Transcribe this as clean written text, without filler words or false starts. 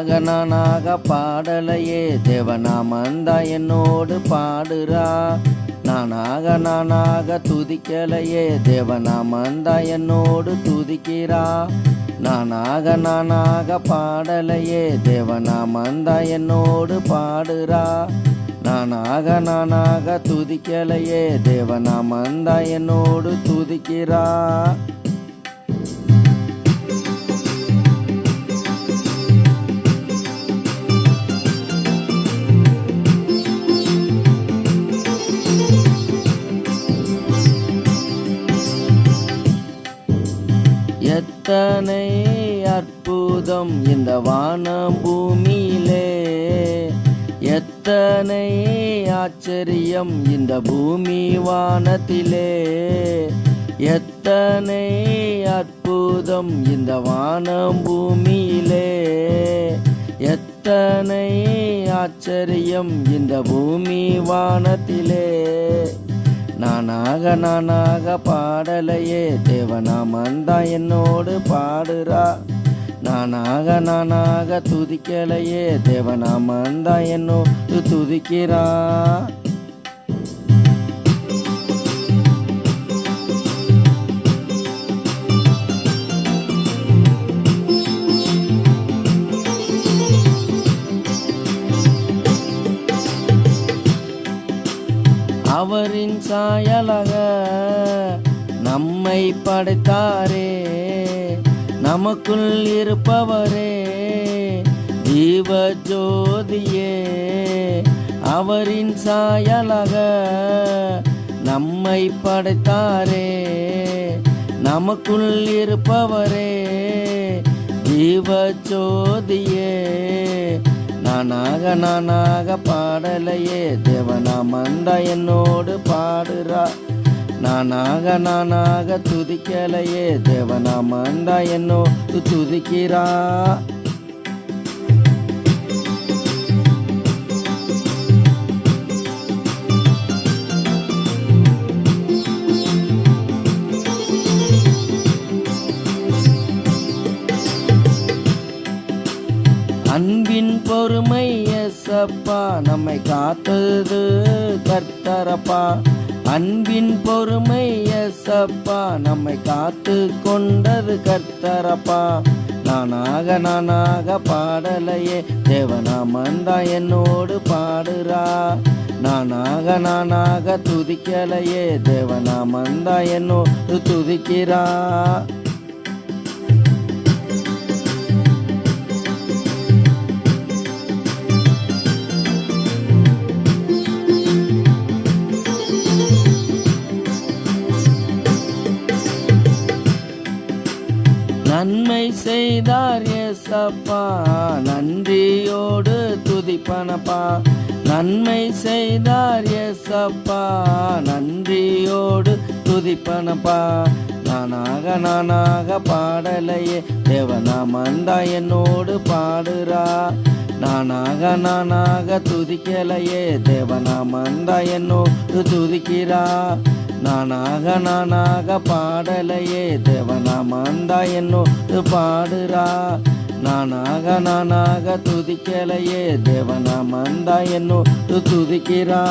நானாக பாடலையே தேவநாமந்தா என்னோடு பாடுறா. நானாக துதிக்கலையே தேவநாமந்தா என்னோடு துதிக்கிறா. நானாக பாடலையே தேவநாமந்தா என்னோடு பாடுறா. நானாக துதிக்கலையே தேவநாமந்தா என்னோடு துதிக்கிறா. எத்தனை அற்புதம் இந்த வானம் பூமியிலே, எத்தனை ஆச்சரியம் இந்த பூமி வானத்திலே. எத்தனை அற்புதம் இந்த வானம் பூமியிலே, எத்தனை ஆச்சரியம் இந்த பூமி வானத்திலே. நானாக பாடலையே தேவநாமந்தா என்னோடு பாடுறா. நானாக துதிக்கலையே தேவநாமந்தா என்னோடு துதிக்கிறா. அவரின் சாயலாக நம்மை படைத்தாரே, நமக்குள் இருப்பவரே ஜீவ ஜோதியே. அவரின் சாயலாக நம்மை படைத்தாரே, நமக்குள் இருப்பவரே ஜீவ ஜோதியே. நானாக பாடலையே தேவநாமந்தா என்னோடு பாடுறா. நானாக துதிக்கலையே தேவநாமந்தா என்னோடு துதிக்கிறா. அன்பின் பொறுமை ஏசப்பா நம்மை காத்தது கர்த்தரப்பா. அன்பின் பொறுமை ஏசப்பா நம்மை காத்து கொண்டது கர்த்தரப்பா. நானாக பாடலையே தேவநாமந்தா என்னோடு பாடுறா. நானாக துதிக்கலையே தேவநாமந்தா என்னோடு துதிக்கிறா. நன்மை செய்தார் ஏசப்பா நன்றியோடு துதிப்பனப்பா. நன்மை செய்தார் ஏசப்பா நன்றியோடு துதிப்பனப்பா. நானாக பாடலையே தேவநாமந்தா என்னோடு பாடுறா. நானாக துதிக்கலையே தேவநாமந்தா என்னோடு துதிக்கிறா. நானாக பாடலையே தேவநாமந்தா என்னோடு பாடுறா. நானாக துதிக்கலையே தேவநாமந்தா என்னோடு துதிக்கிறா.